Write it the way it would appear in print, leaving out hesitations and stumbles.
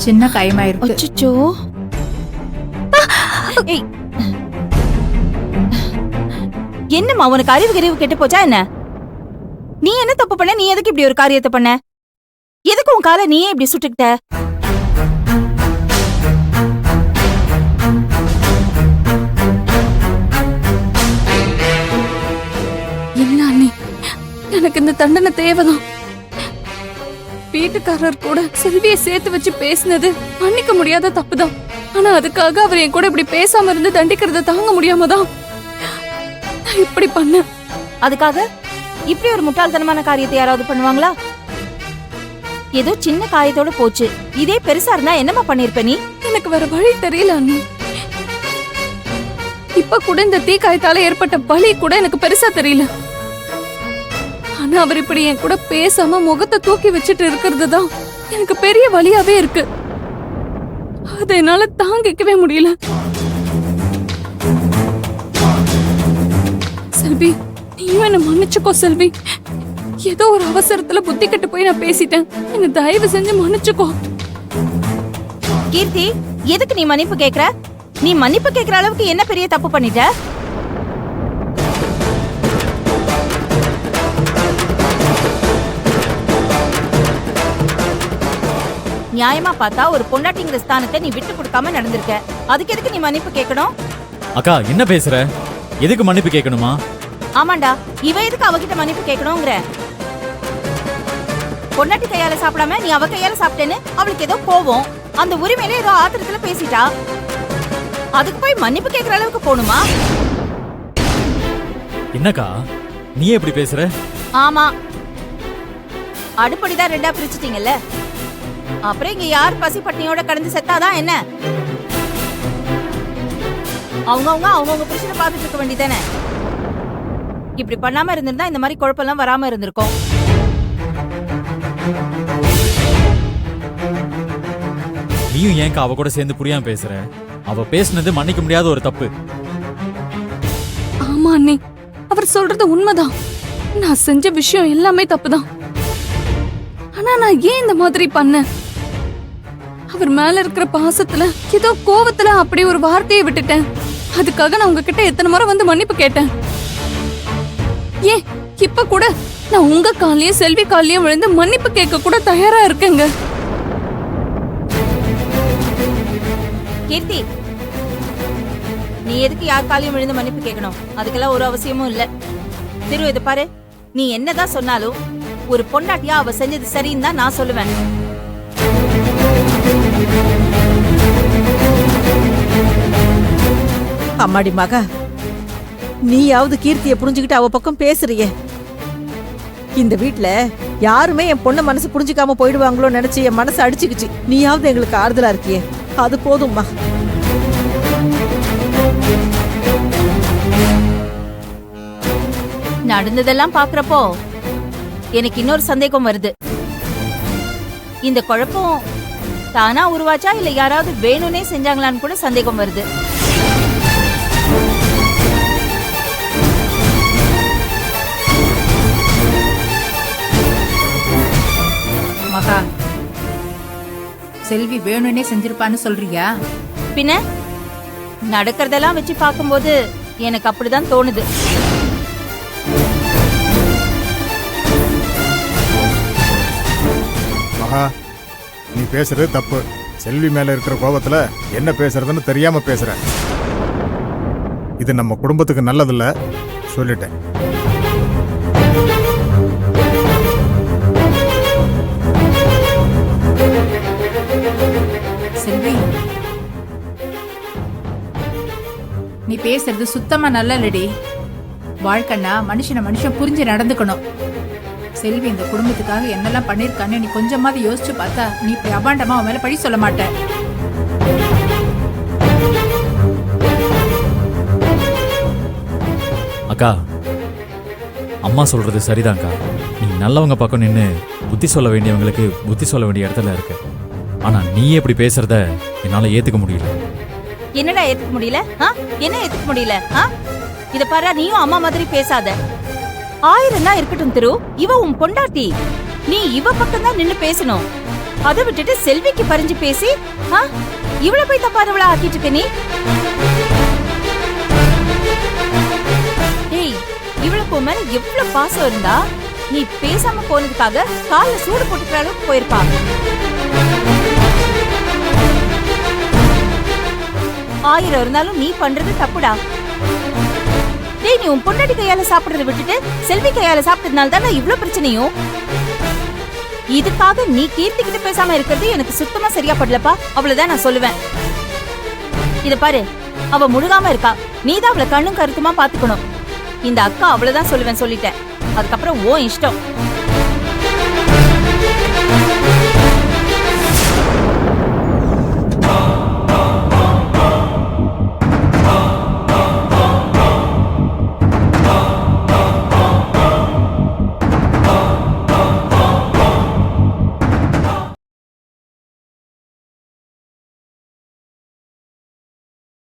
சின்ன காயமாயிருக்கு. அச்சச்சோ. என்னம்மா உனக்கு அறிவு கிரிவு கெட்டு போச்சா என்ன? நீ என்ன தப்பு பண்ண? நீ எதுக்கு இப்படி ஒரு காரியத்தை பண்ண? எதுக்கு உன் காலை நீயே இப்படி சுட்டுக்கிட்ட? இல்ல அண்ணி, எனக்கு இந்த தண்டனை தேவைதான். வீட்டுக்காரர் கூட செல்வியை சேர்த்து வச்சு பேசினது மன்னிக்க முடியாத தப்புதான். ஆனா அதுக்காக அவர் என் கூட இப்படி பேசாம இருந்து தண்டிக்கிறத தாங்க முடியாம தான் நான் இப்படி பண்ண. அதுக்காக இப்படி ஒரு முட்டாள்தனமான காரியத்தை யாராவது பண்ணுவாங்களா? ஏதோ சின்ன காயத்தோட போச்சு. இதே பெருசா இருந்தா என்னமா பண்ணிருப்ப நீ? எனக்கு வேற வழி தெரியல அண்ணி. இப்ப கூட இந்த தீ காயத்தால ஏற்பட்ட வலி கூட எனக்கு பெருசா தெரியல. ஆனா அவர் இப்படி என் கூட பேசாம முகத்தை தூக்கி வச்சுட்டு இருக்கிறது தான் எனக்கு பெரிய வலியாவே இருக்கு. அதை என்னால தாங்கிக்கவே முடியல. செல்வி, நீயும் என்ன மன்னிச்சுக்கோ செல்வி. ஏதோ ஒரு அவசரத்துல புத்தி கட்டு போய் நான் பேசிட்டேன். என்ன தயவு செஞ்சு மன்னிச்சுக்கோ. கீர்த்தி, எதுக்கு நீ மன்னிப்பு கேக்குற? நீ மன்னிப்பு கேக்குற அளவுக்கு என்ன பெரிய தப்பு பண்ணிட்ட? நியாயமா பார்த்தா ஒரு பொண்டாட்டிங்கிற ஸ்தானத்தை நீ விட்டு கொடுக்காம நடந்திருக்க. அதுக்கு எதுக்கு நீ மன்னிப்பு கேட்கணும்? அக்கா என்ன பேசுற? எதுக்கு மன்னிப்பு கேட்கணுமா? ஆமாண்டா, இவ எதுக்கு அவகிட்ட மன்னிப்பு கேட்கணுங்கிற? பொண்டாட்டி கையால சாப்பிடாம நீ அவ கையால சாப்பிட்டேன்னு அவளுக்கு ஏதோ கோவம், அந்த உரிமையில ஏதோ ஆத்திரத்துல பேசிட்டா. அதுக்கு போய் மன்னிப்பு கேட்கற அளவுக்கு போணுமா? என்னக்கா நீ எப்படி பேசுற? ஆமா, அடுப்படிதான் ரெண்டா பிரிச்சுட்டீங்கல்ல. அப்புறம் இங்க யார் பசி பட்னியோட கடந்து செத்தாதான் என்ன? அவங்கவுங்க பிரச்சனை பார்த்துட்டு இருக்க வேண்டியதானே. இப்படி பண்ணாம இருந்திருந்தா இந்த மாதிரி குழப்பம்லாம் வராம இருந்திருக்கும். நீயும் ஏன்க்கா அவ கூட சேர்ந்து புரியாம பேசுற? அவ பேசுனது மன்னிக்க முடியாத ஒரு தப்பு. ஆமா அண்ணி, அவர் சொல்றது உண்மைதான். நான் செஞ்ச விஷயம் எல்லாமே தப்புதான். ஆனா நான் ஏன் இந்த மாதிரி பண்ணேன்? அவர் மேல இருக்கிற பாசத்துல ஏதோ கோவத்துல அப்படி ஒரு வார்த்தையை விட்டுட்டேன். அதுக்காக நான் உங்ககிட்ட எத்தனை முறை வந்து மன்னிப்பு கேட்டேன். ஏன் இப்ப கூட நான் உங்க காலையும் செல்வி காலையும் விழுந்து மன்னிப்பு கேட்க கூட தயாரா இருக்கேங்க. கீர்த்தி, நீ எதுக்கு யார் காலையும் விழுந்து மன்னிப்பு கேட்கணும்? அதுக்கெல்லாம் ஒரு அவசியமும் இல்ல. திரு, இது பாரு, நீ என்னதான் சொன்னாலும் ஒரு பொண்டாட்டியா அவ செஞ்சது சரின்னு தான் நான் சொல்லுவேன். அம்மாடி மகா, நீயாவது கீர்த்திய புரிஞ்சுக்கிட்டு அவ பக்கம் பேசுறியே. இந்த வீட்ல யாருமே என் பொண்ணு மனசு புரிஞ்சுக்காம போயிடுவாங்களோ நினைச்சு என் மனசு அடிச்சுக்கிச்சு. நீயாவது எங்களுக்கு ஆறுதலா இருக்கியே, அது போதும்மா. நடந்ததெல்லாம் பாக்குறப்போ எனக்கு இன்னொரு சந்தேகம் வருது. இந்த குழப்பம் தானா உருவாச்சா இல்ல யாராவது வேணும்னே செஞ்சாங்களான்னு கூட சந்தேகம் வருது. மகா, செல்வி வேணும்னே செஞ்சிருப்பான்னு சொல்றியா? பின்ன நடக்கிறதெல்லாம் வச்சு பார்க்கும்போது எனக்கு அப்படிதான் தோணுது. மகா, நீ பேசுறது தப்பு. செல்வி மேல இருக்கிற கோபத்துல என்ன பேசுறதுன்னு தெரியாம பேசுற. இது நம்ம குடும்பத்துக்கு நல்லதில்ல, சொல்லிட்டேன். செல்வி, நீ பேசுறது சுத்தமா நல்லலடி. வாழ்க்கைன்னா மனுஷன் புரிஞ்சு நடந்துக்கணும். செல்வி இந்த குடும்பத்துக்காக என்னெல்லாம் பண்ணிருக்கான்னு நீ கொஞ்சமாவது யோசிச்சு பார்த்தா நீ இப்படி அபாண்டமா அவன் மேல பழி சொல்ல மாட்ட. அக்கா, அம்மா சொல்றது சரிதான்க்கா. நீ நல்லவங்க பக்கம் நின்று புத்தி சொல்ல வேண்டியவங்களுக்கு புத்தி சொல்ல வேண்டிய இடத்துல இருக்க. ஆனா நீ எப்படி பேசுறத என்னால ஏத்துக்க முடியல. என்னடா ஏத்துக்க முடியல? என்ன ஏத்துக்க முடியல? இத பாரு, நீயும் அம்மா மாதிரி பேசாத. 1000 தான் இருக்கட்டும் திரு, இவ உன் பொண்டாட்டி. நீ இவ பக்கம் தான் நின்னு பேசணும். அதை விட்டுட்டு செல்விக்கு பறிஞ்சு பேசி இவ்வளவு போய் தப்பாதவளா ஆக்கிட்டு இருக்க நீ. ஏய், இவளுக்கு மேல எவ்வளவு பாசம் இருந்தா நீ பேசாம போனதுக்காக கால்ல சூடு போட்டுக்கிற அளவுக்கு போயிருப்பா. ஆயிரம் இருந்தாலும் நீ பண்றது தப்புடா. டேய், நீ உன் பொண்டாட்டி கையால சாப்பிடுறத விட்டுட்டு செல்வி கையால சாப்பிட்டதுனால தானே இவ்ளோ பிரச்சனையும். இதுக்காக நீ கீர்த்தி கிட்ட பேசாம இருக்கிறது எனக்கு சுத்தமா சரியா படலப்பா. அவ்வளவுதான் நான் சொல்லுவேன். இத பாரு, அவ முழுகாம இருக்கா, நீதான் அவளை கண்ணும் கருத்துமா பாத்துக்கணும். இந்த அக்கா அவ்வளவுதான் சொல்லுவேன், சொல்லிட்டேன். அதுக்கப்புறம் ஓ இஷ்டம்.